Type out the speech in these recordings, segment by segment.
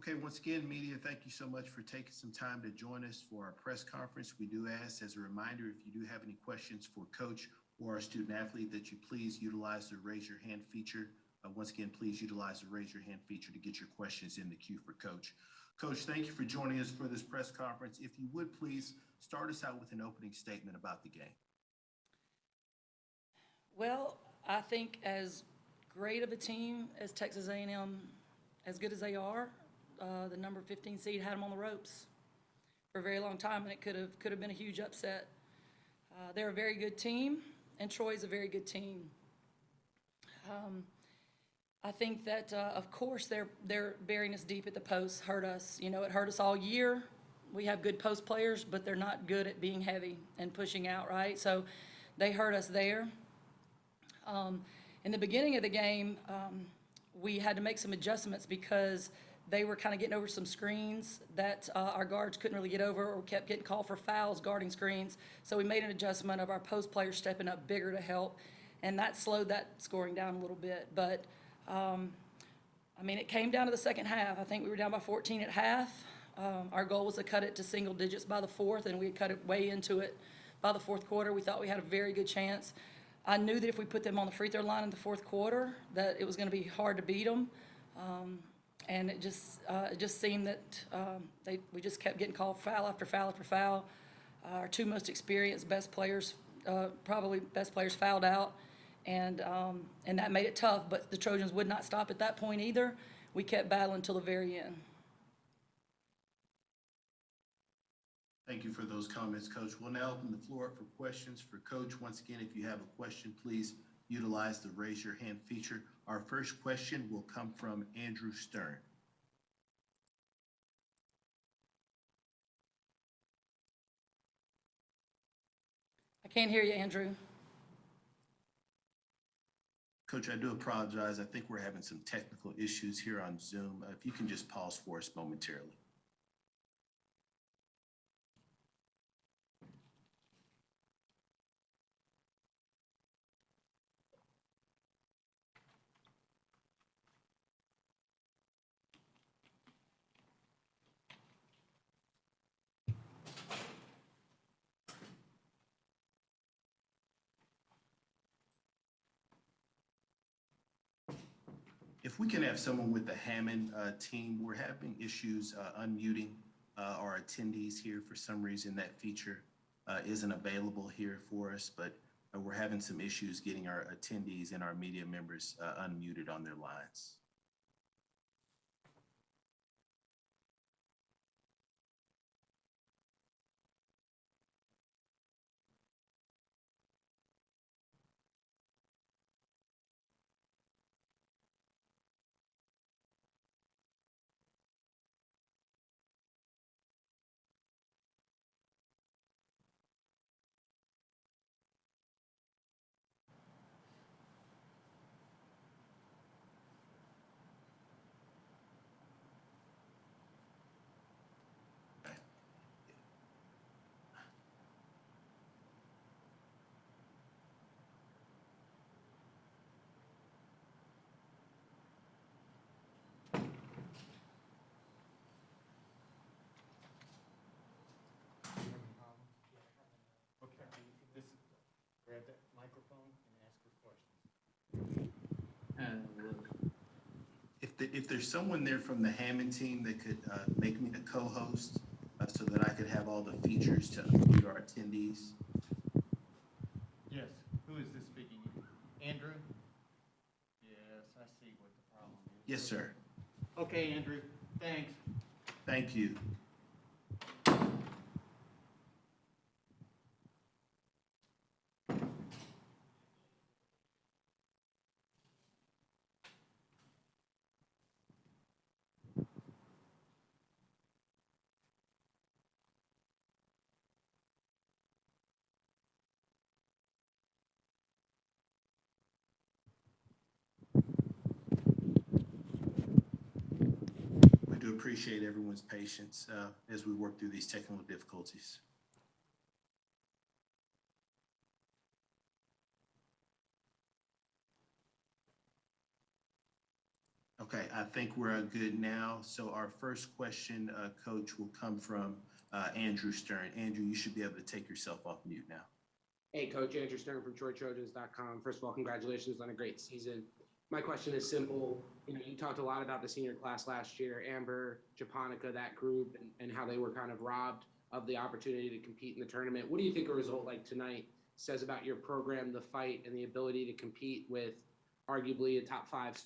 Okay, once again, media, thank you so much for taking some time to join us for our press conference. We do ask, as a reminder, if you do have any questions for Coach or our student athlete, that you please utilize the raise your hand feature. Once again, please utilize the raise your hand feature to get your questions in the queue for Coach. Coach, thank you for joining us for this press conference. If you would please start us out with an opening statement about the game. Well, I think as great of a team as Texas A&M, as good as they are, the number 15 seed had them on the ropes for a very long time, and it could have been a huge upset. They're a very good team, and Troy's a very good team. I think that, of course, they're burying us deep at the post hurt us. You know, it hurt us all year. We have good post players, but they're not good at being heavy and pushing out, right? So they hurt us there. In the beginning of the game, we had to make some adjustments because they were kind of getting over some screens that our guards couldn't really get over, or kept getting called for fouls guarding screens. So we made an adjustment of our post players stepping up bigger to help, and that slowed that scoring down a little bit. But, I mean, it came down to the second half. I think we were down by 14 at half. Our goal was to cut it to single digits by the fourth, and we cut it way into it by the fourth quarter. We thought we had a very good chance. I knew that if we put them on the free throw line in the fourth quarter, that it was going to be hard to beat them. And it just seemed that we just kept getting called foul after foul after foul. Our two most experienced best players, probably best players, fouled out, and that made it tough. But the Trojans would not stop at that point either. We kept battling until the very end. Thank you for those comments, Coach. We'll now open the floor up for questions for Coach. Once again, if you have a question, please utilize the raise your hand feature. Our first question will come from Andrew Stern. I can't hear you, Andrew. Coach, I do apologize. I think we're having some technical issues here on Zoom. If you can just pause for us momentarily. If we can have someone with the Hammond team, we're having issues unmuting our attendees here. For some reason, that feature isn't available here for us, but we're having some issues getting our attendees and our media members unmuted on their lines. Grab that microphone and ask her questions. If there's someone there from the Hammond team that could make me the co-host so that I could have all the features to unmute our attendees. Yes, who is this speaking? Andrew? Yes, I see what the problem is. Yes, sir. Okay, Andrew, thanks. Thank you. We do appreciate everyone's patience as we work through these technical difficulties. Okay, I think we're good now. So our first question, Coach, will come from Andrew Stern. Andrew, you should be able to take yourself off mute now. Hey, Coach, Andrew Stern from TroyTrojans.com. First of all, congratulations on a great season. My question is simple. You talked a lot about the senior class last year, Amber, Japonica, that group, and how they were kind of robbed of the opportunity to compete in the tournament. What do you think a result like tonight says about your program, the fight, and the ability to compete with arguably a top five,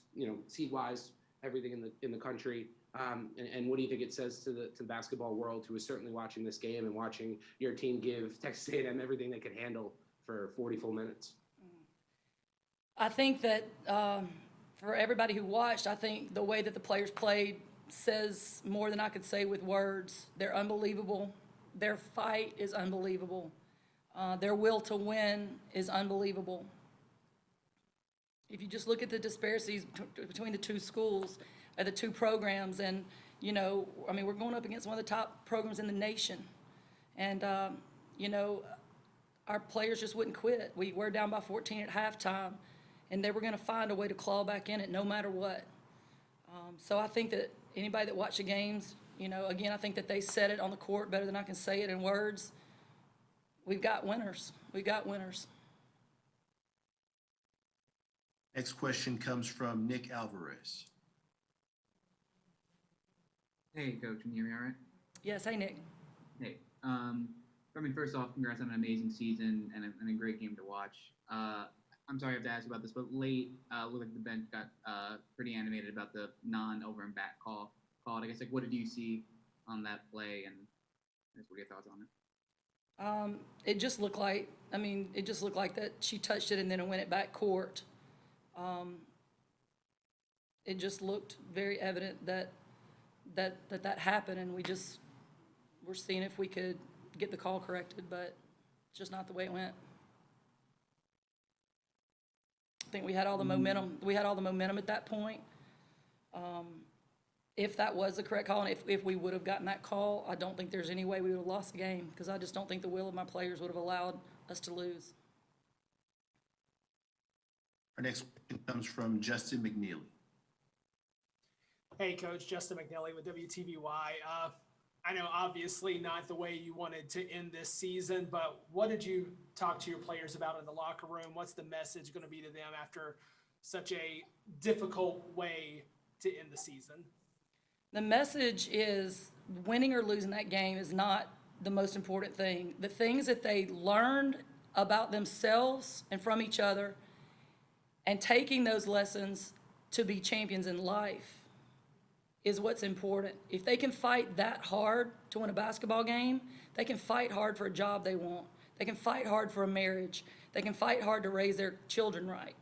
seed-wise, everything in the country? And what do you think it says to the basketball world, who is certainly watching this game and watching your team give Texas A&M everything they could handle for 40 full minutes? I think that for everybody who watched, I think the way that the players played says more than I could say with words. They're unbelievable. Their fight is unbelievable. Their will to win is unbelievable. If you just look at the disparities between the two schools, the two programs, and, we're going up against one of the top programs in the nation. And, our players just wouldn't quit. We were down by 14 at halftime, and they were going to find a way to claw back in it no matter what. So I think that anybody that watched the games, again, I think that they said it on the court better than I can say it in words. We've got winners. We've got winners. Next question comes from Nick Alvarez. Hey, Coach, can you hear me all right? Yes, hey, Nick. Hey, first off, congrats on an amazing season and a great game to watch. I'm sorry I have to ask about this, but late, looked like the bench got pretty animated about the non-over and back called. I guess, what did you see on that play, and what are your thoughts on it? It just looked like that she touched it and then it went it back court. It just looked very evident that happened, and we're seeing if we could get the call corrected, but it's just not the way it went. I think we had all the momentum. We had all the momentum at that point. If that was the correct call, and if we would have gotten that call, I don't think there's any way we would have lost the game, because I just don't think the will of my players would have allowed us to lose. Our next question comes from Justin McNeely. Hey, Coach, Justin McNally with WTVY. I know obviously not the way you wanted to end this season, but what did you talk to your players about in the locker room? What's the message going to be to them after such a difficult way to end the season? The message is winning or losing that game is not the most important thing. The things that they learned about themselves and from each other, and taking those lessons to be champions in life, is what's important. If they can fight that hard to win a basketball game, they can fight hard for a job they want. They can fight hard for a marriage. They can fight hard to raise their children right.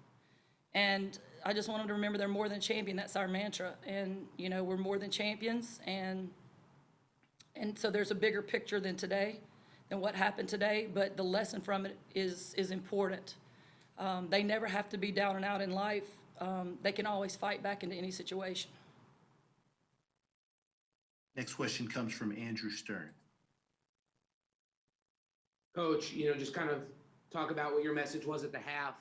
And I just want them to remember they're more than champion. That's our mantra. And, we're more than champions. And so there's a bigger picture than today, than what happened today. But the lesson from it is important. They never have to be down and out in life. They can always fight back into any situation. Next question comes from Andrew Stern. Coach, just kind of talk about what your message was at the half.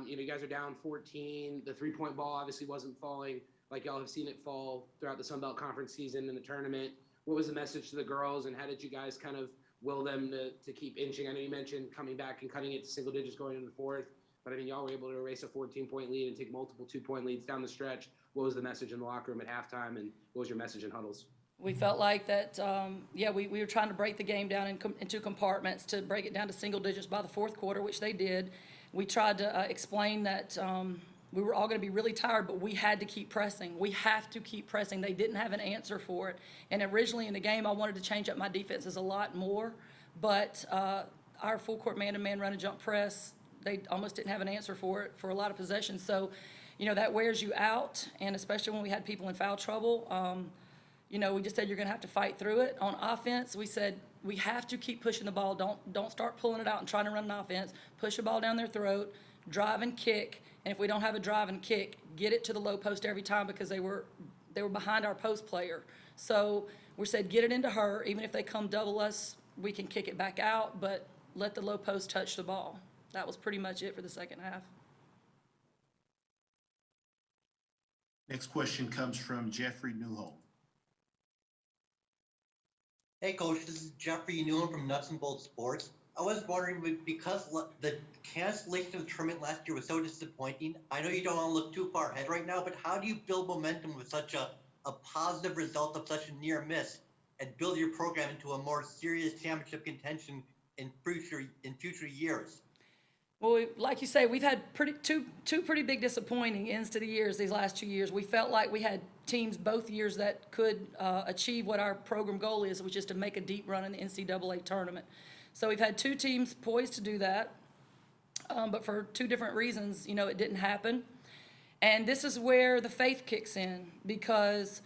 You guys are down 14. The three-point ball obviously wasn't falling like y'all have seen it fall throughout the Sun Belt Conference season and the tournament. What was the message to the girls, and how did you guys kind of will them to keep inching? I know you mentioned coming back and cutting it to single digits going into the fourth, but y'all were able to erase a 14-point lead and take multiple 2-point leads down the stretch. What was the message in the locker room at halftime, and what was your message in huddles? We felt like that, we were trying to break the game down into compartments to break it down to single digits by the fourth quarter, which they did. We tried to explain that we were all going to be really tired, but we had to keep pressing. We have to keep pressing. They didn't have an answer for it. And originally in the game, I wanted to change up my defenses a lot more, but our full court man-to-man run and jump press, they almost didn't have an answer for it for a lot of possessions. So, that wears you out, and especially when we had people in foul trouble. We just said you're going to have to fight through it. On offense, we said we have to keep pushing the ball. Don't start pulling it out and trying to run an offense. Push the ball down their throat, drive and kick. And if we don't have a drive and kick, get it to the low post every time, because they were behind our post player. So we said get it into her. Even if they come double us, we can kick it back out, but let the low post touch the ball. That was pretty much it for the second half. Next question comes from Jeffrey Newholt. Hey, Coach, this is Jeffrey Newland from Nuts and Bolts Sports. I was wondering, because the cancellation of the tournament last year was so disappointing, I know you don't want to look too far ahead right now, but how do you build momentum with such a positive result of such a near miss and build your program into a more serious championship contention in future years? Well, like you say, we've had two pretty big disappointing ends to the years these last 2 years. We felt like we had teams both years that could achieve what our program goal is, which is to make a deep run in the NCAA tournament. So we've had two teams poised to do that, but for two different reasons, it didn't happen. And this is where the faith kicks in, because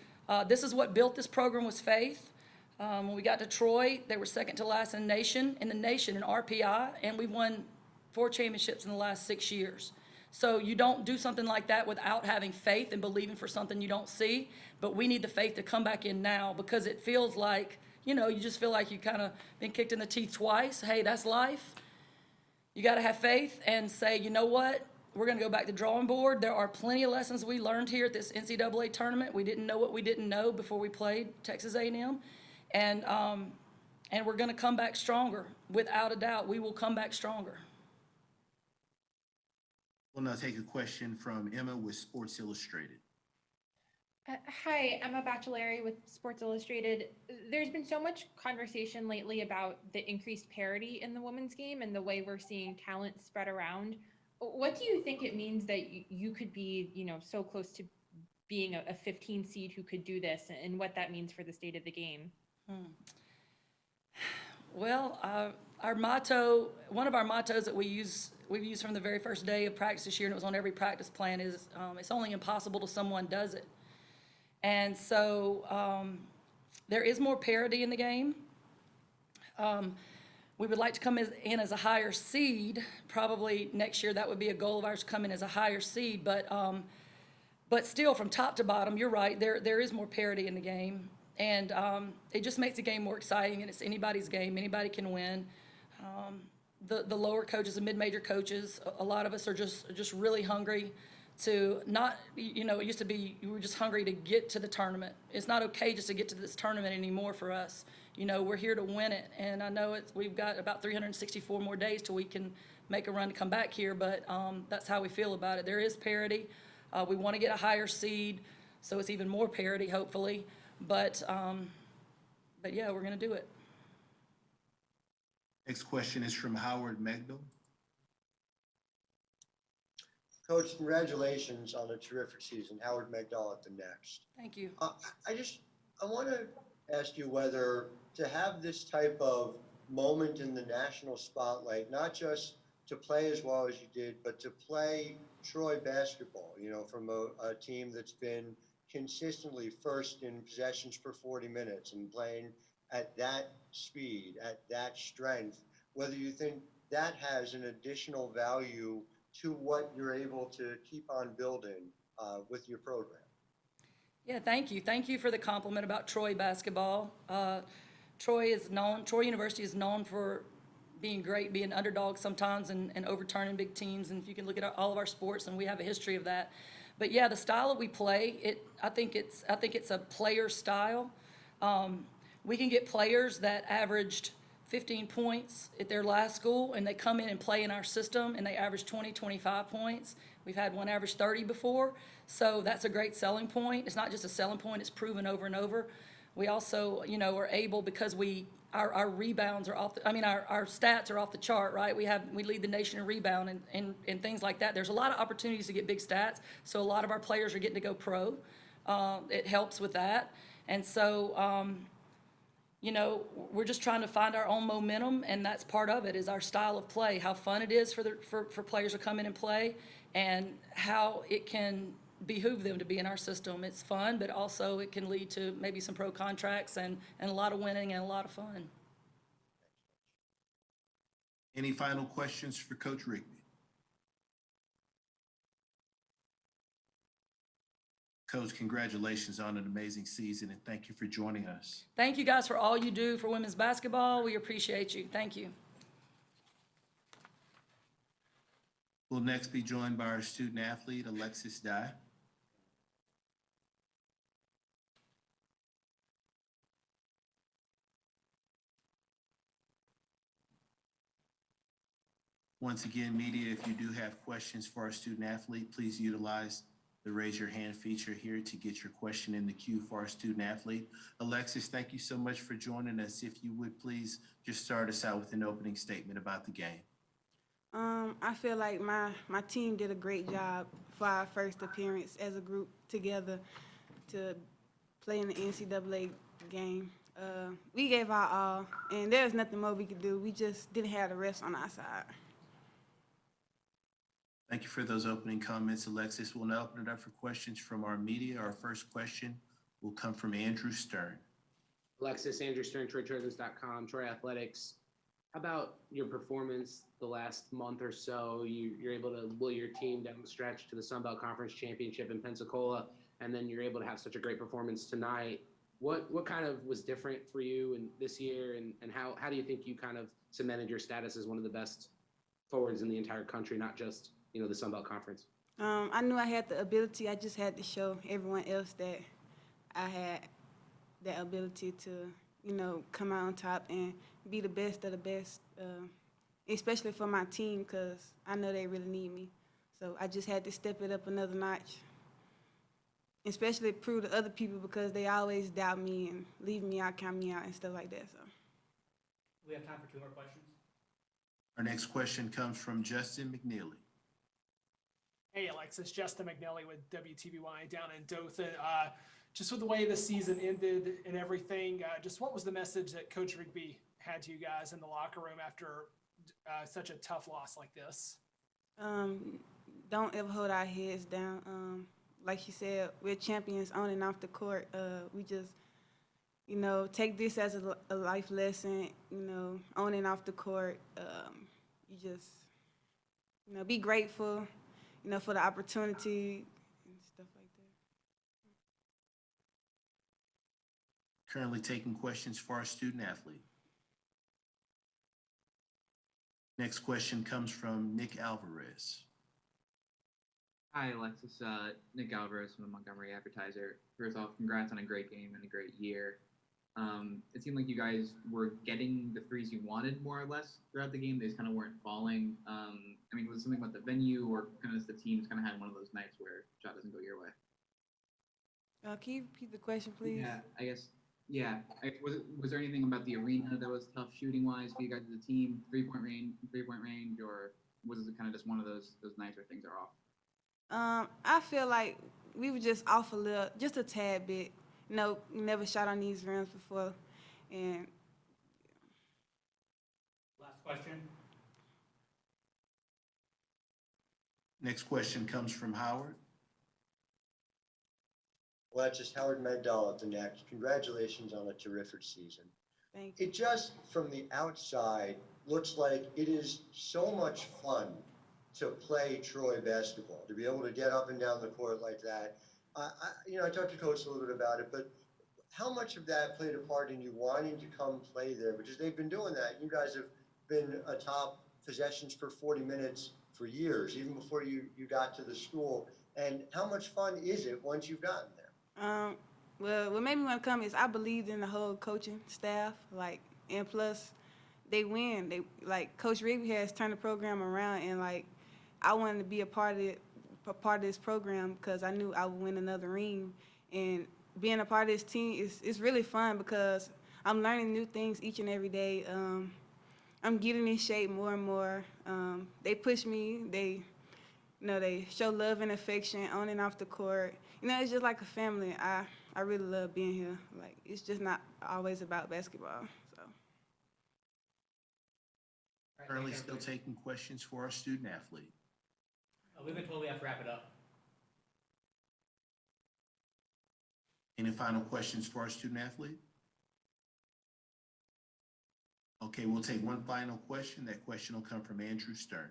this is what built this program was faith. When we got to Troy, they were second to last in the nation in RPI, and we won 4 championships in the last 6 years. So you don't do something like that without having faith and believing for something you don't see. But we need the faith to come back in now, because it feels like, you just feel like you kind of been kicked in the teeth twice. Hey, that's life. You got to have faith and say, you know what? We're going to go back to the drawing board. There are plenty of lessons we learned here at this NCAA tournament. We didn't know what we didn't know before we played Texas A&M. And we're going to come back stronger. Without a doubt, we will come back stronger. We'll now take a question from Emma with Sports Illustrated. Hi, Emma Bachelari with Sports Illustrated. There's been so much conversation lately about the increased parity in the women's game and the way we're seeing talent spread around. What do you think it means that you could be, so close to being a 15 seed who could do this, and what that means for the state of the game? Well, our motto, one of our mottos that we've used from the very first day of practice this year, and it was on every practice plan, is it's only impossible till someone does it. And so there is more parity in the game. We would like to come in as a higher seed. Probably next year that would be a goal of ours, to come in as a higher seed. But still, from top to bottom, you're right, there is more parity in the game. And it just makes the game more exciting, and it's anybody's game. Anybody can win. The lower coaches, the mid-major coaches, a lot of us are just really hungry to not, it used to be you were just hungry to get to the tournament. It's not okay just to get to this tournament anymore for us. We're here to win it, and I know we've got about 364 more days till we can make a run to come back here, but that's how we feel about it. There is parity. We want to get a higher seed, so it's even more parity, hopefully. But yeah, we're going to do it. Next question is from Howard Megdal. Coach, congratulations on a terrific season. Howard Megdal at the Next. Thank you. I want to ask you whether to have this type of moment in the national spotlight, not just to play as well as you did, but to play Troy basketball, from a team that's been consistently first in possessions per 40 minutes and playing at that speed, at that strength, whether you think that has an additional value to what you're able to keep on building with your program. Yeah, thank you. Thank you for the compliment about Troy basketball. Troy University is known for being great, being underdogs sometimes and overturning big teams. And if you can look at all of our sports, and we have a history of that. But yeah, the style that we play, I think it's a player style. We can get players that averaged 15 points at their last school, and they come in and play in our system, and they average 20, 25 points. We've had one average 30 before, so that's a great selling point. It's not just a selling point, it's proven over and over. We also, are able, because our rebounds are our stats are off the chart, right? We lead the nation in rebound and things like that. There's a lot of opportunities to get big stats, so a lot of our players are getting to go pro. It helps with that. And so, we're just trying to find our own momentum, and that's part of it, is our style of play, how fun it is for players to come in and play, and how it can behoove them to be in our system. It's fun, but also it can lead to maybe some pro contracts and a lot of winning and a lot of fun. Any final questions for Coach Rigby? Coach, congratulations on an amazing season, and thank you for joining us. Thank you guys for all you do for women's basketball. We appreciate you. Thank you. We'll next be joined by our student athlete, Alexis Dye. Once again, media, if you do have questions for our student athlete, please utilize the raise your hand feature here to get your question in the queue for our student athlete. Alexis, thank you so much for joining us. If you would please just start us out with an opening statement about the game. I feel like my team did a great job for our first appearance as a group together to play in the NCAA game. We gave our all, and there's nothing more we could do. We just didn't have the rest on our side. Thank you for those opening comments, Alexis. We'll now open it up for questions from our media. Our first question will come from Andrew Stern. Alexis, Andrew Stern, TroyTrojans.com, Troy Athletics. How about your performance the last month or so? You're able to will your team down the stretch to the Sun Belt Conference Championship in Pensacola, and then you're able to have such a great performance tonight. What kind of was different for you in this year, and how do you think you kind of cemented your status as one of the best forwards in the entire country, not just the Sun Belt Conference? I knew I had the ability. I just had to show everyone else that I had that ability to, come out on top and be the best of the best, especially for my team, because I know they really need me. So I just had to step it up another notch, especially prove to other people because they always doubt me and leave me out, count me out, and stuff like that. So We have time for 2 more questions. Our next question comes from Justin McNeely. Hey, Alexis, Justin McNally with WTVY down in Dothan. Just with the way the season ended and everything, just what was the message that Coach Rigby had to you guys in the locker room after such a tough loss like this? Don't ever hold our heads down. Like you said, we're champions on and off the court. We just, take this as a life lesson, on and off the court. You just, be grateful, for the opportunity and stuff like that. Currently taking questions for our student athlete. Next question comes from Nick Alvarez. Hi, Alexis. Nick Alvarez from the Montgomery Advertiser. First off, congrats on a great game and a great year. It seemed like you guys were getting the threes you wanted more or less throughout the game. They just kind of weren't falling. Was it something about the venue or kind of the teams kind of had one of those nights where shot doesn't go your way? Can you repeat the question, please? Yeah, I guess. Yeah. Was there anything about the arena that was tough shooting-wise for you guys as a team, three-point range, or was it kind of just one of those nights where things are off? I feel like we were just off just a tad bit. We never shot on these rims before, and Last question. Next question comes from Howard. Alexis, Howard Mandel at the Next. Congratulations on a terrific season. thank you. It just, from the outside, looks like it is so much fun to play Troy basketball, to be able to get up and down the court like that. I talked to Coach a little bit about it, but how much of that played a part in you wanting to come play there? Because they've been doing that. You guys have been atop possessions per 40 minutes for years, even before you got to the school. And how much fun is it once you've gotten there? Well, what made me want to come is I believed in the whole coaching staff, and plus they win. Coach Rigby has turned the program around, and I wanted to be a part of this program because I knew I would win another ring. And being a part of this team is really fun because I'm learning new things each and every day. I'm getting in shape more and more. They push me. They show love and affection on and off the court. It's just like a family. I really love being here. It's just not always about basketball. So. Currently still taking questions for our student athlete. We've been told we have to wrap it up. Any final questions for our student athlete? Okay, we'll take one final question. That question will come from Andrew Stern.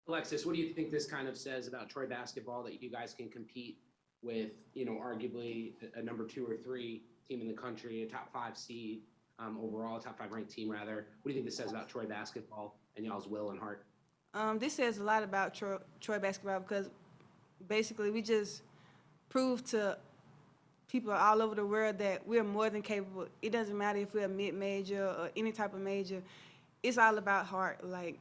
Alexis, what do you think this kind of says about Troy basketball, that you guys can compete with, arguably a number 2 or 3 team in the country, a top 5 seed overall, a top 5 ranked team rather? What do you think this says about Troy basketball and y'all's will and heart? This says a lot about Troy basketball because basically we just proved to people all over the world that we're more than capable. It doesn't matter if we're a mid-major or any type of major. it's all about heart. Like,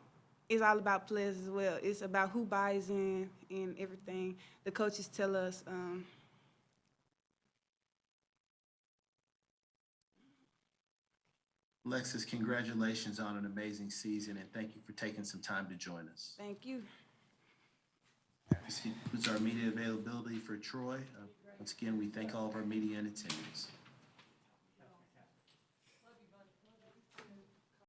it's all about players as well. It's about who buys in and everything. The coaches tell us. Alexis, congratulations on an amazing season, and thank you for taking some time to join us. Thank you. This concludes our media availability for Troy. Once again, we thank all of our media in attendance.